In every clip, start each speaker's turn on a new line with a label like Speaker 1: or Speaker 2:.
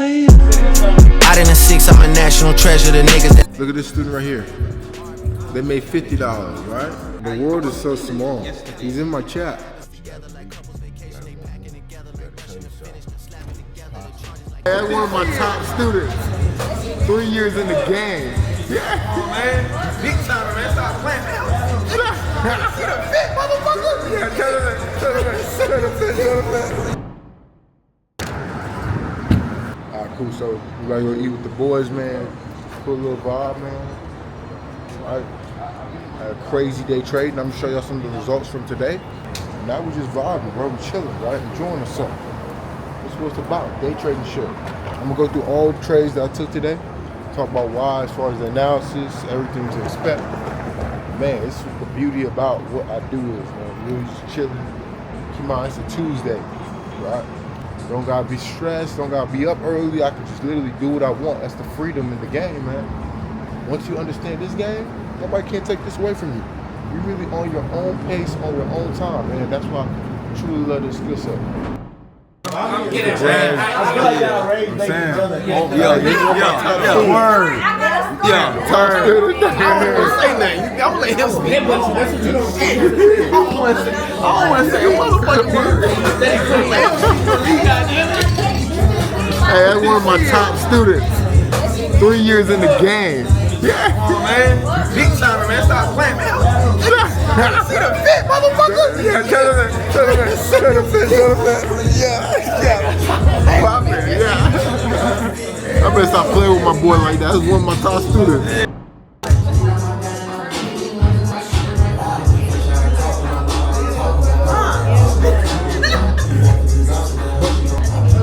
Speaker 1: Out in the six, I'm a national treasure. The niggas that
Speaker 2: Look at this student right here. They made $50, right? The world is so small. He's in my chat. That's one of my top students. 3 years in the game. Yeah,
Speaker 3: Man, big time, man. Stop playing, man. Get a fit, motherfucker.
Speaker 2: yeah, tell him. Alright, cool. So we gotta go eat with the boys, man. Put a little vibe, man. Alright. Had a crazy day trading. I'm gonna show y'all some of the results from today. Now we just vibing, bro. We chilling, right? Enjoying ourselves. That's what it's about. Day trading shit. I'm gonna go through all the trades that I took today. Talk about why, as far as the analysis, everything to expect. Man, this is the beauty about what I do is, man. Really just chilling. Keep in mind, it's a Tuesday, right? Don't gotta be stressed, don't gotta be up early. I can just literally do what I want. That's the freedom in the game, man. Once you understand this game, nobody can take this away from you. You're really on your own pace, on your own time, man. That's why I truly love this skill set.
Speaker 3: I'm getting it, man. I feel like y'all raised each other.
Speaker 2: Word.
Speaker 3: Yeah, word. I don't want to say nothing. I'm letting him speak. That's what you don't say. I don't want to say a motherfucking word.
Speaker 2: Hey, that's one of my top students. 3 years in the game. Yeah.
Speaker 3: Come on, man. Big time, man. Stop playing, man. Get a fit, motherfucker.
Speaker 2: Yeah, tell him. Yeah. Poppin', yeah. I better stop playing with my boy like that. That's one of my top students.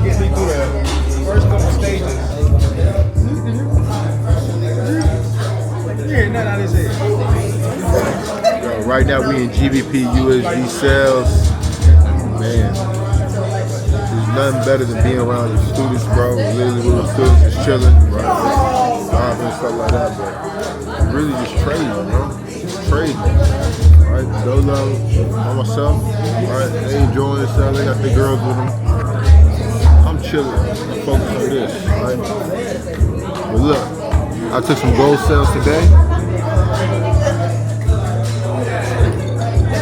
Speaker 3: Get me through the first couple stages.
Speaker 2: Yo, right now we in GBP USD sales. Man, there's nothing better than being around your students, bro. Literally with the students just chilling, right? And stuff like that, but really just trading, bro. Just trading. Right? Dolo, by myself, right? They enjoying themselves, they got their girls with them. I'm chilling. I'm focused on this, right? But look, I took some gold sales today.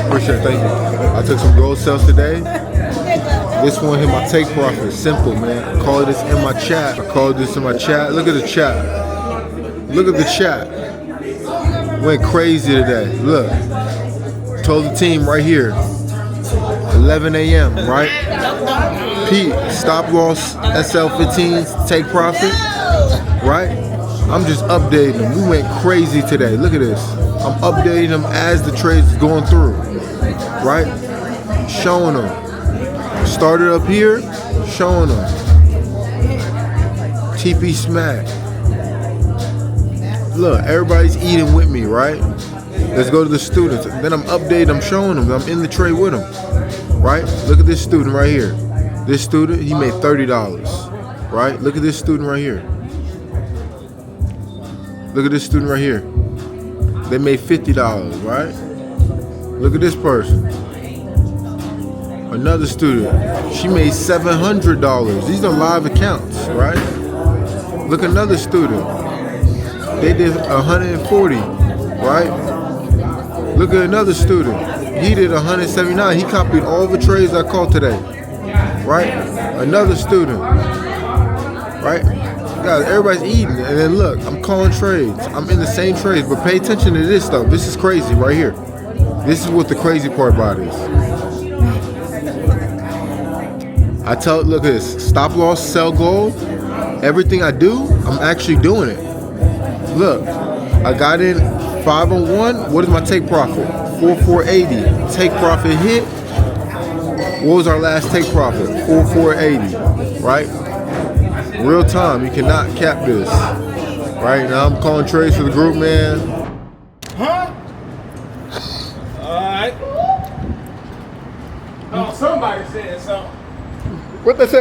Speaker 2: Appreciate it, thank you. I took some gold sales today. This one hit my take profit. Simple, man. I call this in my chat. Look at the chat. Look at the chat. Went crazy today. Look. Told the team right here. 11 a.m., right? Pete, stop loss, SL15s, take profit, right? I'm just updating them. We went crazy today. Look at this. I'm updating them as the trade's going through, right? Showing them. Started up here, showing them. TP smack. Look, everybody's eating with me, right? Let's go to the students. Then I'm updating, I'm showing them. I'm in the trade with them, right? Look at this student right here. This student, he made $30, right? Look at this student right here. Look at this student right here. They made $50, right? Look at this person. Another student, she made $700. These are live accounts, right? Look, another student. They did 140, right? Look at another student. He did 179. He copied all the trades I called today, right? Another student, right? Guys, everybody's eating, and then look, I'm calling trades. I'm in the same trades, but pay attention to this stuff. This is crazy right here. This is what the crazy part about is. Look at this. Stop loss, sell gold. Everything I do, I'm actually doing it. Look, I got in 501. What is my take profit? 4480. Take profit hit. What was our last take profit? 4480. Right? Real time. You cannot cap this. Right now, I'm calling trades for the group, man.
Speaker 3: Huh? Alright. Oh, somebody said something.
Speaker 2: What they say?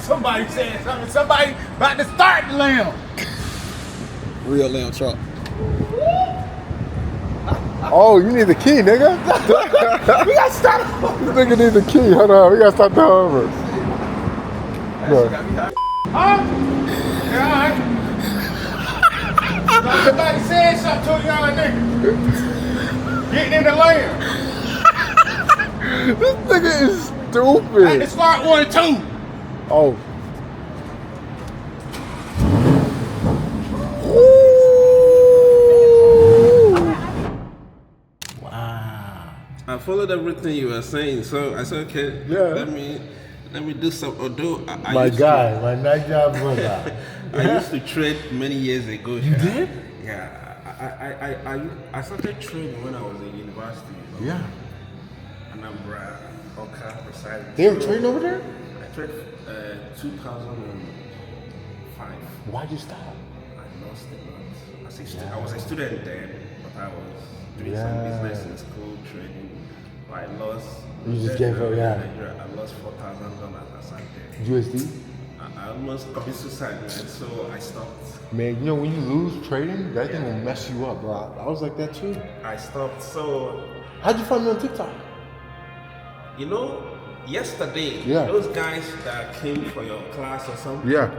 Speaker 3: Somebody saying something. Somebody about to start the lamb.
Speaker 4: Real lamb chop.
Speaker 2: Oh, you need the key, nigga.
Speaker 3: We got to start.
Speaker 2: This nigga needs the key. Hold on, we gotta start the homework. Huh? Yeah, all right. Somebody said something to y'all nigga. Getting in the lane.
Speaker 3: This nigga is stupid.
Speaker 2: Hey, it's start 1 and 2.
Speaker 3: Oh.
Speaker 5: I followed everything you were saying, so I said, okay,
Speaker 2: Yeah.
Speaker 5: let me do some. Although I
Speaker 2: My
Speaker 5: used
Speaker 2: guy, my night job brother.
Speaker 5: I used to trade many years ago.
Speaker 2: You did?
Speaker 5: Yeah, I started trading when I was in university. You know?
Speaker 2: Yeah.
Speaker 5: Anambra, Oka, precisely.
Speaker 2: They were trading over there?
Speaker 5: I traded 2005.
Speaker 2: Why'd you stop?
Speaker 5: I lost it. I was a student then, but I was doing some business in school, trading. I lost.
Speaker 2: You just gave up, yeah.
Speaker 5: I lost $4,000 as I did.
Speaker 2: USD?
Speaker 5: I almost committed suicide, man, so I stopped.
Speaker 2: Man, you know when you lose trading, that thing will mess you up, bro. I was like that too.
Speaker 5: I stopped. So,
Speaker 2: How'd you find me on TikTok?
Speaker 5: you know, yesterday,
Speaker 2: Yeah.
Speaker 5: those guys that came for your class or something.
Speaker 2: Yeah.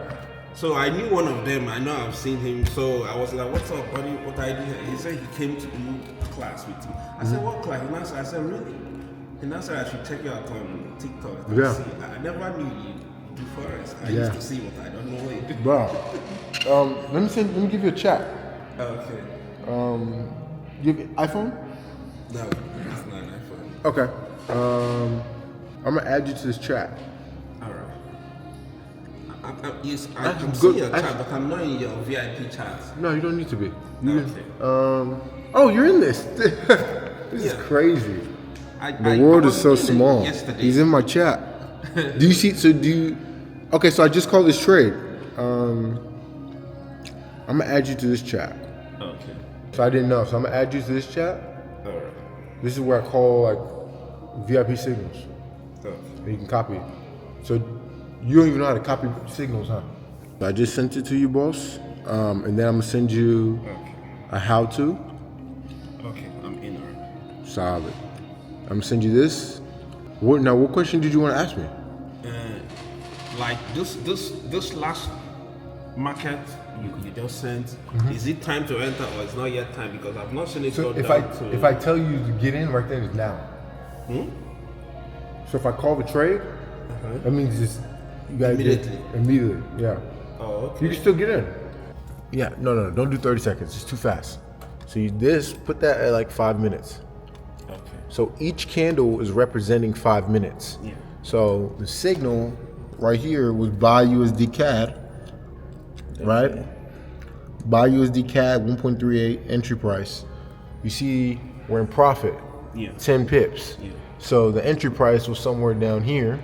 Speaker 5: So I knew one of them. I know I've seen him. So I was like, "What's up, buddy? What I did?" He said he came to do class with you. I said, "What class?" I said, "Really?" And I said, "I should check you out on TikTok."
Speaker 2: Yeah.
Speaker 5: See, I never knew you do forex. I
Speaker 2: Yeah.
Speaker 5: used to see what I don't know what you do.
Speaker 2: Bro. Let me give you a chat.
Speaker 5: Okay.
Speaker 2: You have an iPhone?
Speaker 5: No, it's not an iPhone.
Speaker 2: Okay. I'm gonna add you to this chat.
Speaker 5: All right. Yes,
Speaker 2: I'm
Speaker 5: I'm
Speaker 2: good.
Speaker 5: seeing your chat, but I'm not in your VIP chat.
Speaker 2: No, you don't need to be. You
Speaker 5: Okay.
Speaker 2: oh, you're in this. This is
Speaker 5: Yeah.
Speaker 2: crazy.
Speaker 5: I
Speaker 2: The world is so
Speaker 5: wasn't in it
Speaker 2: small.
Speaker 5: Yesterday.
Speaker 2: He's in my chat. Do you see? So do you? Okay, so I just called this trade. I'm gonna add you to this chat.
Speaker 5: Okay.
Speaker 2: So I didn't know. So I'm gonna add you to this chat.
Speaker 5: All right.
Speaker 2: This is where I call like VIP signals.
Speaker 5: Okay.
Speaker 2: And you can copy it. So you don't even know how to copy signals, huh? I just sent it to you, boss. And then I'm gonna send you a how-to.
Speaker 5: Okay, I'm in already.
Speaker 2: Solid. I'm gonna send you this. What question did you want to ask me?
Speaker 5: Like this last market you just sent, is it time to enter or it's not yet time? Because I've not seen it
Speaker 2: So
Speaker 5: go
Speaker 2: if
Speaker 5: down to...
Speaker 2: if I tell you to get in right then, it's now. So if I call the trade, that means just you gotta
Speaker 5: Immediately.
Speaker 2: get immediately. Yeah.
Speaker 5: Oh, okay.
Speaker 2: You can still get in. Yeah. No. Don't do 30 seconds. It's too fast. So put that at like 5 minutes.
Speaker 5: Okay.
Speaker 2: So each candle is representing 5 minutes.
Speaker 5: Yeah.
Speaker 2: So the signal right here was buy USD CAD, right? Buy USD CAD 1.38 entry price. You see we're in profit.
Speaker 5: Yeah.
Speaker 2: 10 pips.
Speaker 5: Yeah.
Speaker 2: So the entry price was somewhere down here.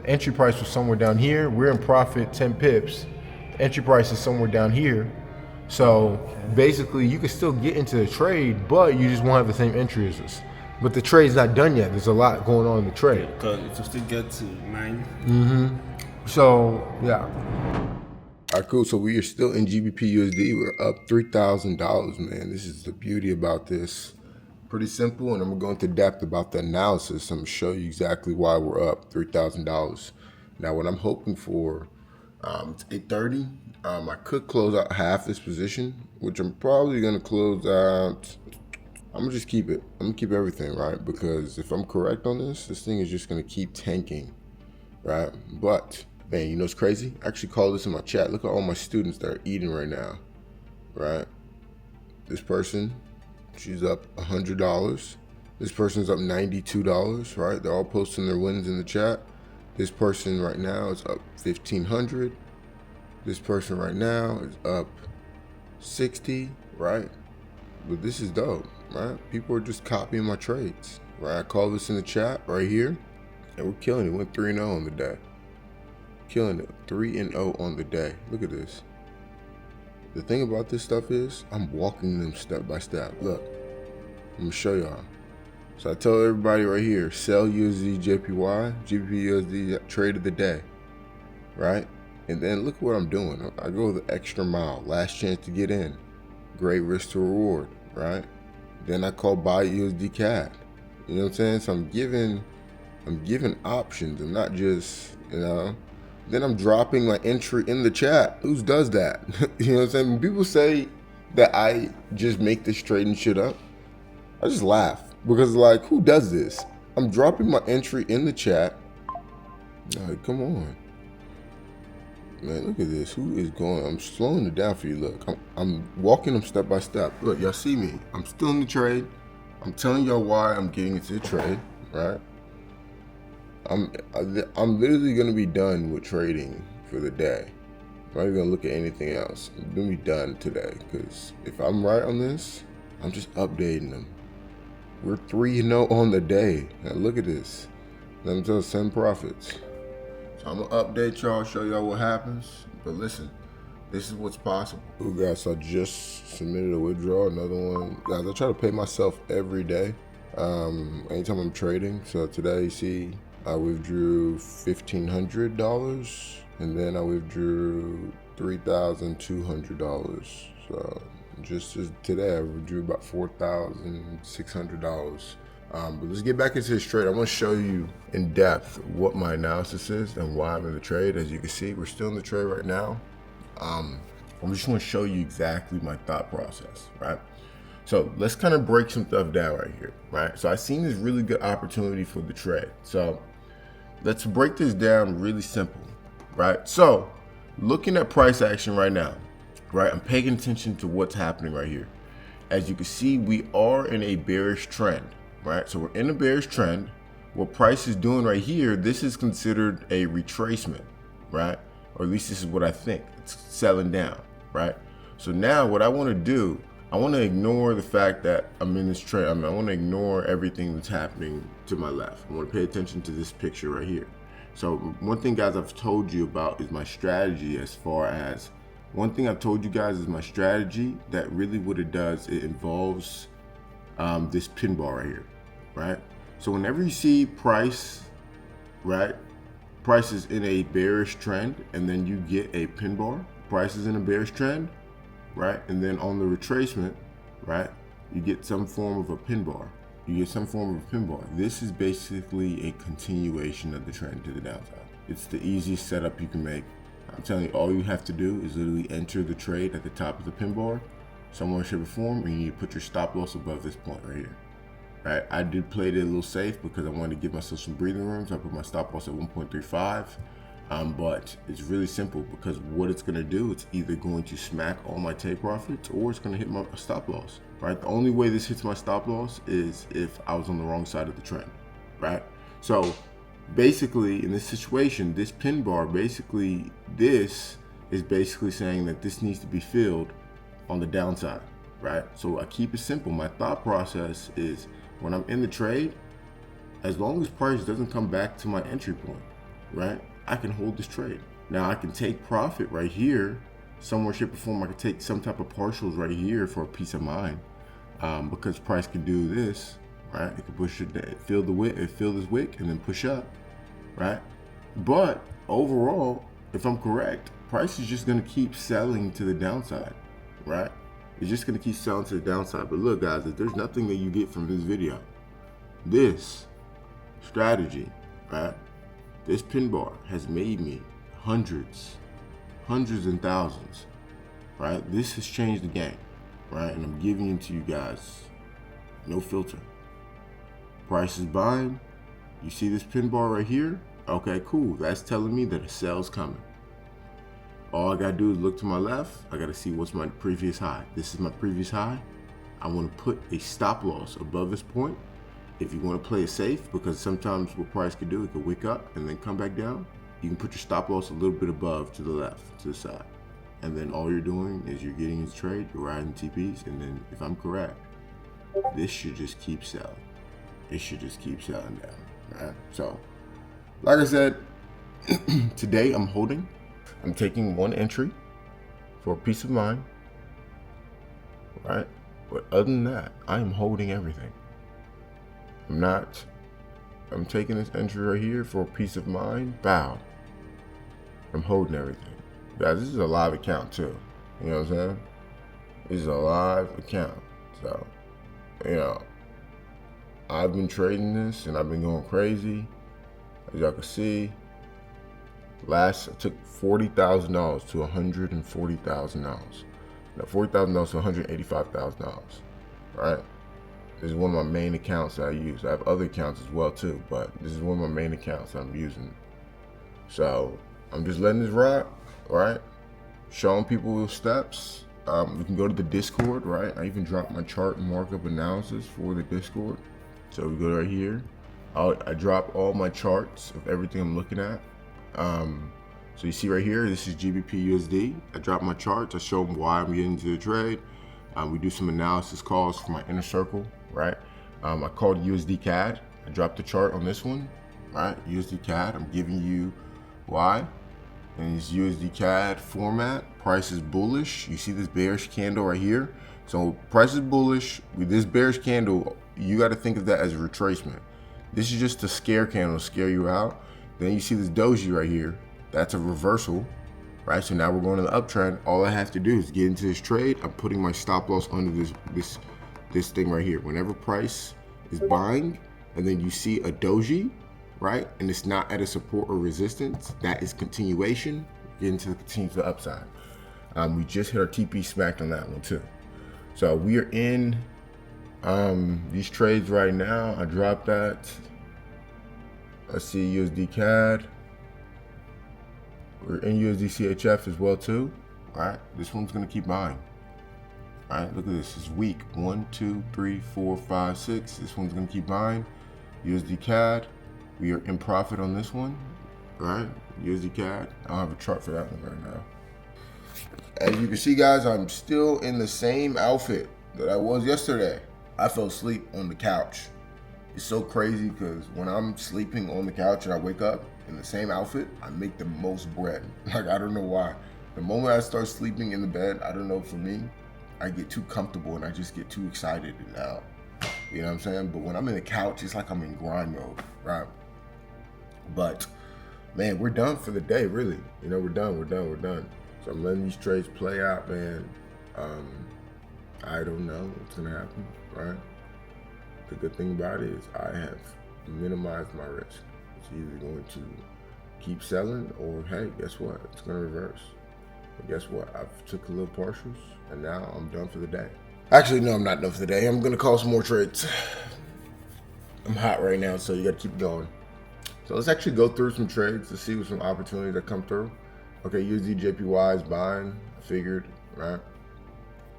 Speaker 2: Entry price was somewhere down here. We're in profit 10 pips. The entry price is somewhere down here. So basically you can still get into the trade, but you just won't have the same entry as us. But the trade's not done yet. There's a lot going on in the trade.
Speaker 5: Because it will still get to 9.
Speaker 2: So yeah. All right, cool. So we are still in GBP USD. We're up $3,000, man. This is the beauty about this. Pretty simple, and I'm gonna go into depth about the analysis. I'm gonna show you exactly why we're up $3,000. Now, what I'm hoping for, it's 8:30. I could close out half this position, which I'm probably gonna close out. I'm gonna just keep it. I'm gonna keep everything, right? Because if I'm correct on this thing is just gonna keep tanking, right? But man, you know what's crazy? I actually call this in my chat. Look at all my students that are eating right now, right? This person, she's up $100. This person's up $92, right? They're all posting their wins in the chat. This person right now is up $1,500. This person right now is up $60, right? But this is dope, right? People are just copying my trades, right? I call this in the chat right here, and we're killing it. We went 3-0 on the day. Killing it, 3-0 on the day. Look at this. The thing about this stuff is, I'm walking them step by step. Look, I'm gonna show y'all. So I tell everybody right here, sell USD JPY, GBP USD trade of the day, right? And then look what I'm doing. I go the extra mile, last chance to get in. Great risk to reward, right? Then I call buy USD CAD. You know what I'm saying? So I'm giving options. I'm not just, then I'm dropping my entry in the chat. Who does that? You know what I'm saying? When people say that I just make this trading shit up, I just laugh because like, who does this? I'm dropping my entry in the chat. Like, come on. Man, look at this. Who is going? I'm slowing it down for you. Look, I'm walking them step by step. Look, y'all see me. I'm still in the trade. I'm telling y'all why I'm getting into the trade, right? I'm literally gonna be done with trading for the day. I'm not even gonna look at anything else. I'm gonna be done today because if I'm right on this, I'm just updating them. We're 3-0 on the day. Now look at this. Let me tell send profits. So I'm gonna update y'all, show y'all what happens. But listen, this is what's possible. Ooh, guys, I just submitted a withdrawal, another one. Guys, I try to pay myself every day, anytime I'm trading. So today, you see, I withdrew $1,500, and then I withdrew $3,200. So just today, I withdrew about $4,600. But let's get back into this trade. I want to show you in depth what my analysis is and why I'm in the trade. As you can see, we're still in the trade right now. I just want to show you exactly my thought process, right? So let's kind of break some stuff down right here, right? So I seen this really good opportunity for the trade. So let's break this down really simple, right? So looking at price action right now, right? I'm paying attention to what's happening right here. As you can see, we are in a bearish trend, right? So we're in a bearish trend. What price is doing right here, this is considered a retracement, right? Or at least this is what I think. It's selling down, right? So now what I want to do, I want to ignore the fact that I'm in this trend. I want to ignore everything that's happening to my left. I want to pay attention to this picture right here. So one thing, guys, I've told you about is my strategy. As far as one thing I've told you guys is my strategy, that really what it does, it involves this pin bar right here, right? So whenever you see price, right? Price is in a bearish trend, and then you get a pin bar. Price is in a bearish trend, right? And then on the retracement, right, you get some form of a pin bar. You get some form of a pin bar. This is basically a continuation of the trend to the downside. It's the easiest setup you can make. I'm telling you, all you have to do is literally enter the trade at the top of the pin bar, somewhere, shape, or form, and you need to put your stop loss above this point right here. Right, I did play it a little safe because I wanted to give myself some breathing room, so I put my stop loss at 1.35. But it's really simple because what it's going to do, it's either going to smack all my take profits or it's going to hit my stop loss. Right, the only way this hits my stop loss is if I was on the wrong side of the trend. Right, so basically in this situation, this pin bar, basically this is basically saying that this needs to be filled on the downside. Right, so I keep it simple. My thought process is, when I'm in the trade, as long as price doesn't come back to my entry point, right, I can hold this trade. Now I can take profit right here, somewhere, shape, or form. I can take some type of partials right here for a peace of mind, because price can do this, right? It can push it, fill the wick, fill this wick, and then push up, right? But overall, if I'm correct, price is just gonna keep selling to the downside, right? It's just gonna keep selling to the downside. But look, guys, if there's nothing that you get from this video, this strategy, right? This pin bar has made me hundreds and thousands, right? This has changed the game, right? And I'm giving it to you guys, no filter. Price is buying. You see this pin bar right here? Okay, cool. That's telling me that a sale's coming. All I gotta do is look to my left. I gotta see what's my previous high. This is my previous high. I wanna put a stop loss above this point. If you wanna play it safe, because sometimes what price could do, it could wick up and then come back down. You can put your stop loss a little bit above to the left, to the side. And then all you're doing is you're getting into trade, you're riding TPs, and then if I'm correct, this should just keep selling. It should just keep selling down, right? So, like I said, today I'm holding. I'm taking one entry for peace of mind, right? But other than that, I am holding everything. I'm taking this entry right here for peace of mind, bow. I'm holding everything. Guys, this is a live account too. You know what I'm saying? This is a live account. So, you know, I've been trading this and I've been going crazy. As y'all can see, I took $40,000 to $140,000. Now $40,000 to $185,000, right? This is one of my main accounts that I use. I have other accounts as well too, but this is one of my main accounts that I'm using. So I'm just letting this rock, right? Showing people steps. We can go to the Discord, right? I even dropped my chart and markup analysis for the Discord. So we go right here. I drop all my charts of everything I'm looking at. So you see right here, this is GBP USD. I drop my charts. I show them why I'm getting into the trade. We do some analysis calls for my inner circle, right? I called USD CAD. I dropped the chart on this one, right? USD CAD. I'm giving you why. And it's USD CAD format. Price is bullish. You see this bearish candle right here. So price is bullish. With this bearish candle, you got to think of that as a retracement. This is just a scare candle to scare you out. Then you see this doji right here. That's a reversal, right? So now we're going to the uptrend. All I have to do is get into this trade. I'm putting my stop loss under this thing right here. Whenever price is buying, and then you see a doji, right? And it's not at a support or resistance, that is continuation. Get into continue to the upside. We just hit our TP smacked on that one too. So we are in these trades right now. I dropped that. Let's see USD CAD. We're in USD CHF as well too. All right, this one's gonna keep buying. All right, look at this. It's weak. 1, 2, 3, 4, 5, 6. This one's gonna keep buying. USD CAD. We are in profit on this one. All right, USD CAD. I don't have a chart for that one right now. As you can see, guys, I'm still in the same outfit that I was yesterday. I fell asleep on the couch. It's so crazy because when I'm sleeping on the couch and I wake up in the same outfit, I make the most bread. Like, I don't know why. The moment I start sleeping in the bed, I don't know, for me, I get too comfortable and I just get too excited and out. You know what I'm saying? But when I'm in the couch, it's like I'm in grind mode, right? But man, we're done for the day, really. You know, we're done. So I'm letting these trades play out, man. I don't know what's gonna happen, right? The good thing about it is I have minimized my risk. It's either going to keep selling or, hey, guess what? It's gonna reverse. But guess what? I've took a little partials and now I'm done for the day. Actually, no, I'm not done for the day. I'm gonna call some more trades. I'm hot right now, so you gotta keep going. So let's actually go through some trades to see what some opportunities that come through. Okay, USD JPY is buying. I figured, right?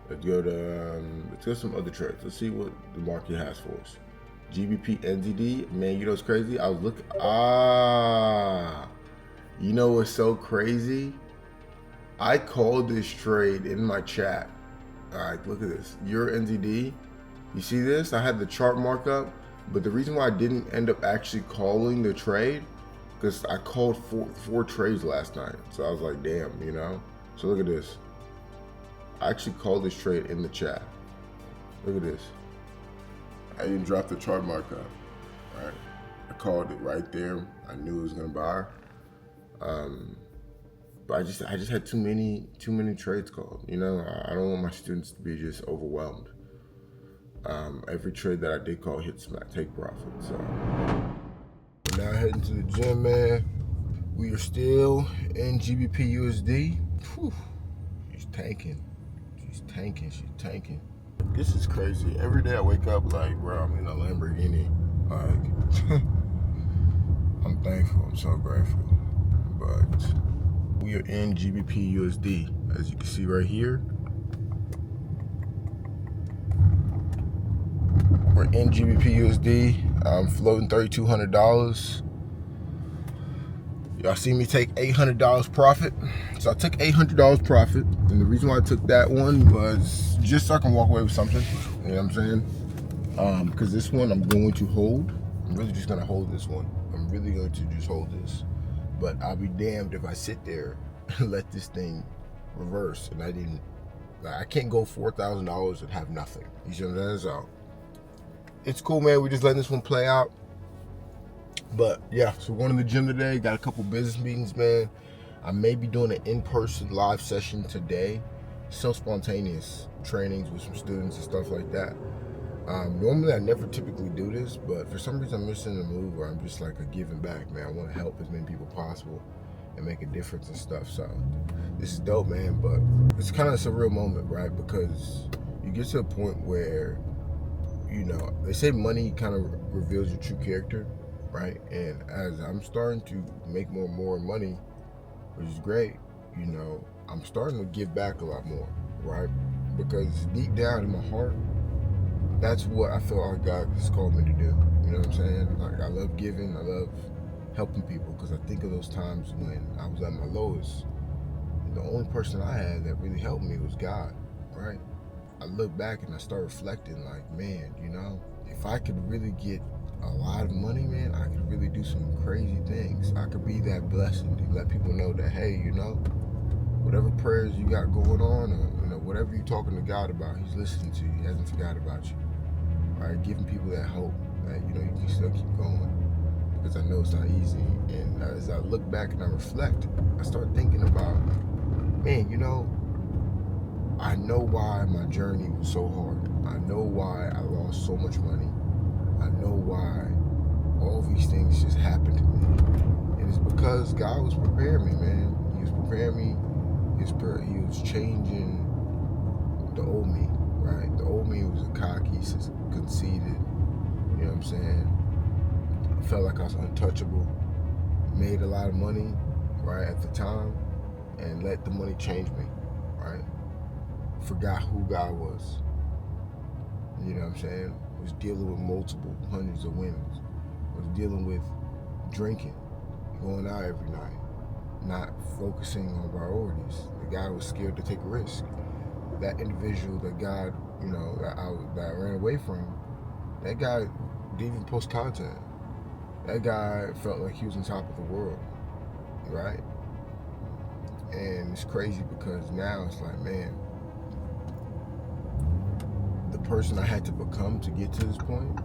Speaker 2: Let's go some other trades. Let's see what the market has for us. GBP NZD, man, you know what's crazy? I was looking, you know what's so crazy? I called this trade in my chat. All right, look at this. Euro NZD, you see this? I had the chart markup, but the reason why I didn't end up actually calling the trade, because I called four trades last night. So I was like, damn, you know? So look at this. I actually called this trade in the chat. Look at this. I didn't drop the chart markup, right? I called it right there. I knew it was gonna buy. But I just had too many trades called. You know, I don't want my students to be just overwhelmed. Every trade that I did call hit smack, take profit. So we're now heading to the gym, man. We are still in GBP USD. Whew. She's tanking. She's tanking. This is crazy. Every day I wake up like, bro, I'm in a Lamborghini. Like, I'm thankful. I'm so grateful. But we are in GBP USD, as you can see right here. We're in GBP USD. I'm floating $3,200. Y'all see me take $800 profit. So I took $800 profit. And the reason why I took that one was just so I can walk away with something. You know what I'm saying? Because this one I'm going to hold. I'm really just going to hold this one. I'm really going to just hold this. But I'll be damned if I sit there and let this thing reverse. And I can't go $4,000 and have nothing. You see what I'm saying? So it's cool, man. We're just letting this one play out. But yeah, so we're going to the gym today. Got a couple business meetings, man. I may be doing an in-person live session today. So spontaneous trainings with some students and stuff like that. Normally I never typically do this, but for some reason I'm missing the move where I'm just like a giving back, man. I want to help as many people possible. and make a difference and stuff. So this is dope, man. But it's kind of a surreal moment, right? Because you get to a point where, you know, they say money kind of reveals your true character, right? And as I'm starting to make more and more money, which is great, you know, I'm starting to give back a lot more, right? Because deep down in my heart, that's what I feel like God has called me to do. You know what I'm saying? Like, I love giving, I love helping people, because I think of those times when I was at my lowest, and the only person I had that really helped me was God, right? I look back and I start reflecting like, man, you know, if I could really get a lot of money, man, I could really do some crazy things. I could be that blessing to let people know that, hey, you know, whatever prayers you got going on, or, you know, whatever you're talking to God about, he's listening to you. He hasn't forgot about you. All right, giving people that hope that, you know, you can still keep going, because I know it's not easy. And as I look back and I reflect, I start thinking about, man, you know, I know why my journey was so hard. I know why I lost so much money. I know why all these things just happened to me. And it's because God was preparing me, man. He was preparing me. He was changing the old me, right? The old me was a cocky, conceited, you know what I'm saying? I felt like I was untouchable. Made a lot of money, right, at the time, and let the money change me, right? Forgot who God was. You know what I'm saying? Was dealing with multiple hundreds of women. Was dealing with drinking, going out every night, not focusing on priorities. The guy was scared to take a risk. That individual that God, you know, that I ran away from, that guy didn't even post content. That guy felt like he was on top of the world, right? And it's crazy because now it's like, man, the person I had to become to get to this point,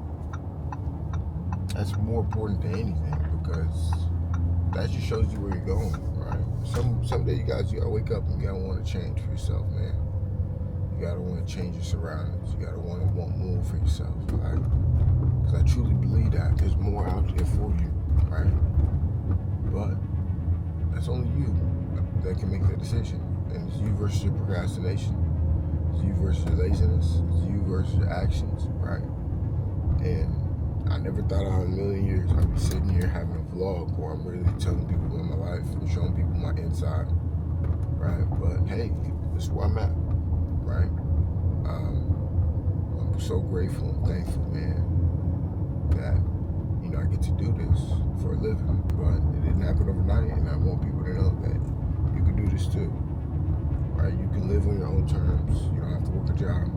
Speaker 2: that's more important than anything, because that just shows you where you're going, right? Someday you gotta wake up and you gotta want to change for yourself, man. You gotta want to change your surroundings. You gotta want more for yourself, right? Because I truly believe that there's more out there for you, right? But that's only you that can make that decision. And it's you versus your procrastination. It's you versus your laziness. It's you versus your actions, right? And I never thought in a million years I'd be sitting here having a vlog where I'm really telling people about my life and showing people my inside, right? But hey, this is where I'm at, right? I'm so grateful and thankful, man, that, you know, I get to do this for a living. But it didn't happen overnight, and I want people to know that you can do this too, right? You can live on your own terms. You don't have to work a job.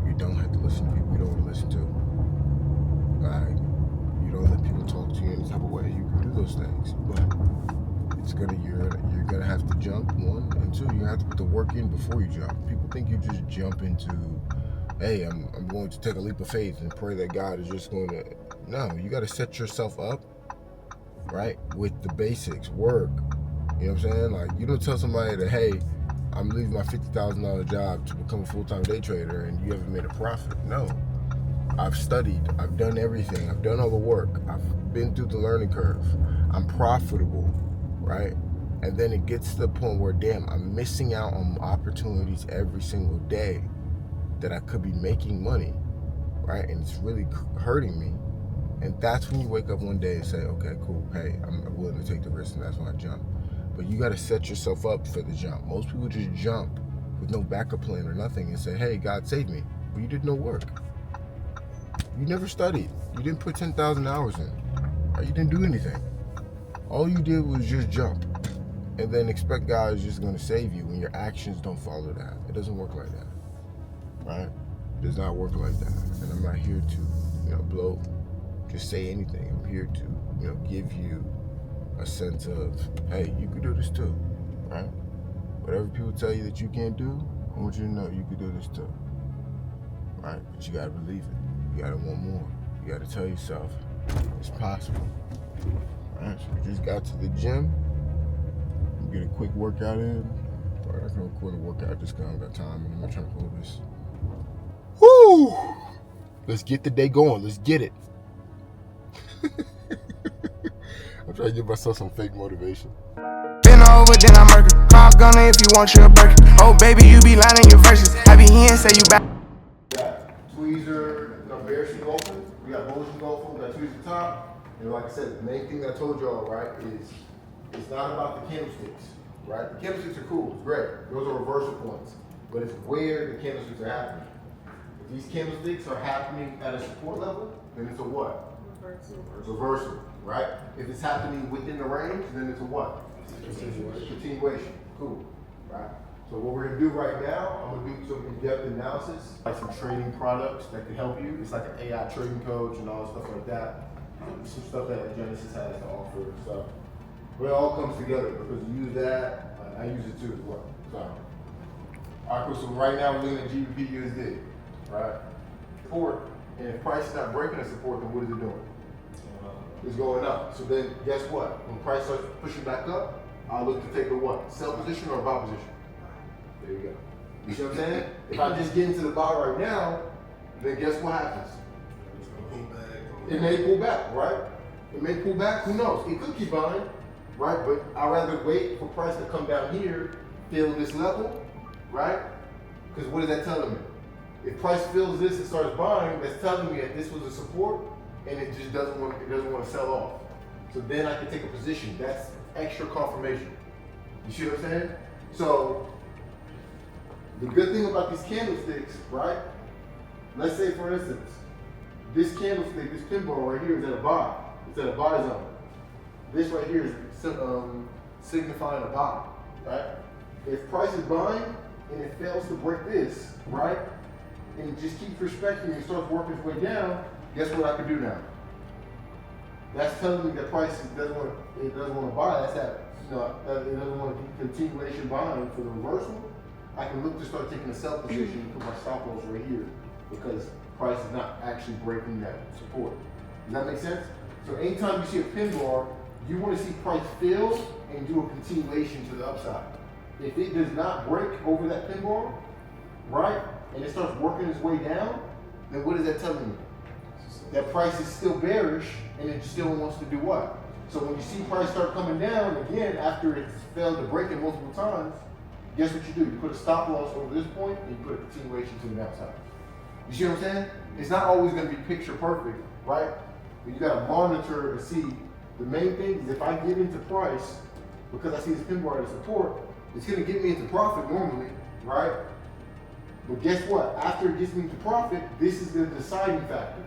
Speaker 2: You don't have to listen to people you don't want to listen to. Like, you don't let people talk to you any type of way. You can do those things, but you're gonna have to jump, one, and two, you have to put the work in before you jump. People think you just jump into, hey, I'm going to take a leap of faith and pray that God is just going to. No, you got to set yourself up, right, with the basics, work. You know what I'm saying? Like, you don't tell somebody that, hey, I'm leaving my $50,000 job to become a full-time day trader and you haven't made a profit. No. I've studied, I've done everything, I've done all the work, I've been through the learning curve, I'm profitable, right? And then it gets to the point where, damn, I'm missing out on opportunities every single day that I could be making money, right? And it's really hurting me. And that's when you wake up one day and say, okay, cool, hey, I'm willing to take the risk, and that's when I jump. But you gotta set yourself up for the jump. Most people just jump with no backup plan or nothing and say, hey, God save me. But you did no work. You never studied. You didn't put 10,000 hours in. You didn't do anything. All you did was just jump and then expect God is just going to save you when your actions don't follow that. It doesn't work like that, right? It does not work like that. And I'm not here to, just say anything. I'm here to, give you a sense of, hey, you can do this too, right? Whatever people tell you that you can't do, I want you to know you can do this too, right? But you got to believe it. You gotta want more. You gotta tell yourself it's possible. Alright, so we just got to the gym. Get a quick workout in. Alright, I'm gonna record a workout just because I don't got time and I'm not trying to hold this. Woo! Let's get the day going. Let's get it. I'm try to give myself some fake motivation.
Speaker 6: Been over, then I murder. Call gunner if you want your burger. Oh, baby, you be lying in your verses. I be here and say you back.
Speaker 2: We got tweezer, bear sheet open. We got bullshit open. We got tweezer top. And like I said, the main thing that I told y'all, right, is it's not about the candlesticks, right? The candlesticks are cool. It's great. Those are reversal points. But it's where the candlesticks are happening. If these candlesticks are happening at a support level, then it's a what? Reversal, right? If it's happening within the range, then it's a what? Continuation. Cool, right? So what we're gonna do right now, I'm gonna do some in-depth analysis, like some trading products that can help you. It's like an AI trading coach and all stuff like that. Some stuff that Genesis has to offer and stuff. But it all comes together because you use that, I use it too as well. So, all right, cool. So right now we're looking at GBP USD, right? Support, and if price is not breaking the support, then what is it doing? It's going up. So then guess what? When price starts pushing back up, I'll look to take a what? Sell position or buy position? There you go. You see what I'm saying? If I just get into the buy right now, then guess what happens? It may pull back, right? It may pull back, who knows? It could keep buying, right? But I'd rather wait for price to come down here, fill this level, right? Because what is that telling me? If price fills this and starts buying, that's telling me that this was a support and it just doesn't want to sell off. So then I can take a position. That's extra confirmation. You see what I'm saying? So the good thing about these candlesticks, right? Let's say for instance, this candlestick, this pinball right here is at a buy. It's at a buy zone. This right here is signifying a buy, right? If price is buying and it fails to break this, right? And it just keeps respecting and starts working its way down, guess what I can do now? That's telling me that price doesn't want to buy. That's that, that it doesn't want to continuation buying for the reversal. I can look to start taking a sell position and put my stop loss right here because price is not actually breaking that support. Does that make sense? So anytime you see a pin bar, you want to see price fill and do a continuation to the upside. If it does not break over that pin bar, right, and it starts working its way down, then what is that telling me? That price is still bearish and it still wants to do what? So when you see price start coming down, again, after it's failed to break it multiple times, guess what you do? You put a stop loss over this point and you put a continuation to the downside. You see what I'm saying? It's not always going to be picture perfect, right? But you got to monitor to see. The main thing is if I get into price, because I see this pin bar as support, it's going to get me into profit normally, right? But guess what? After it gets me into profit, this is the deciding factor.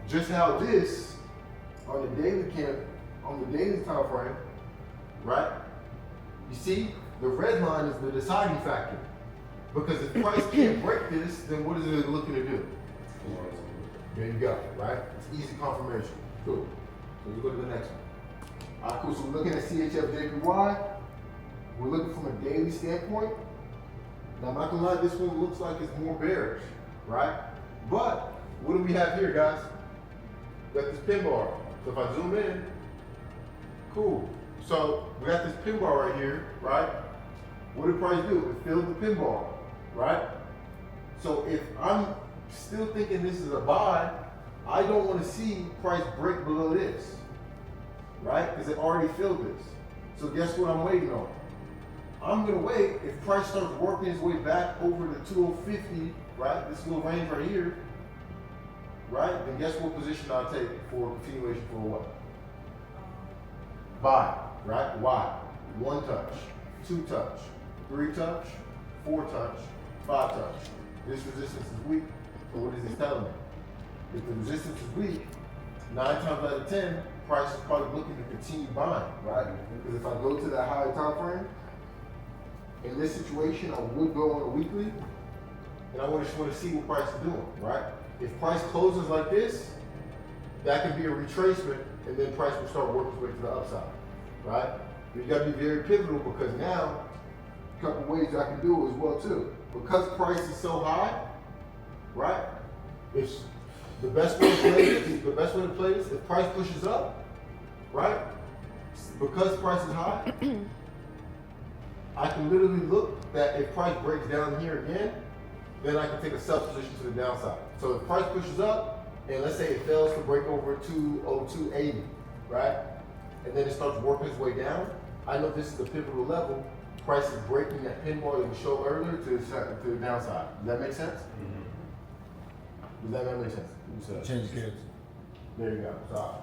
Speaker 2: Just how this, on the daily time frame, right? You see, the red line is the deciding factor. Because if price can't break this, then what is it looking to do? There you go, right? It's easy confirmation. Cool. So we go to the next one. All right, cool. So we're looking at CHF-JPY. We're looking from a daily standpoint. Now, I'm not gonna lie, this one looks like it's more bearish, right? But what do we have here, guys? We got this pin bar. So if I zoom in, cool. So we got this pin bar right here, right? What did price do? It filled the pin bar, right? So if I'm still thinking this is a buy, I don't want to see price break below this, right? Because it already filled this. So guess what I'm waiting on? I'm gonna wait. If price starts working its way back over the 2050, right? This little range right here, right? Then guess what position I'll take for continuation for what? Buy, right? Why? 1 touch, 2 touch, 3 touch, 4 touch, 5 touch. This resistance is weak. So what is this telling me? If the resistance is weak, 9 times out of 10, price is probably looking to continue buying, right? Because if I go to that higher time frame, in this situation, I would go on a weekly, and I just want to see what price is doing, right? If price closes like this, that can be a retracement, and then price will start working its way to the upside, right? But you got to be very pivotal because now, a couple ways I can do it as well too. Because price is so high, right? It's the best way to play this. If price pushes up, right? Because price is high, I can literally look that if price breaks down here again, then I can take a sell position to the downside. So if price pushes up, and let's say it fails to break over 202.80, right? and then it starts working its way down, I know this is the pivotal level. Price is breaking that pinball that we showed earlier to the downside. Does that make sense? Does that not make sense?
Speaker 7: Change kids.
Speaker 2: There you go. So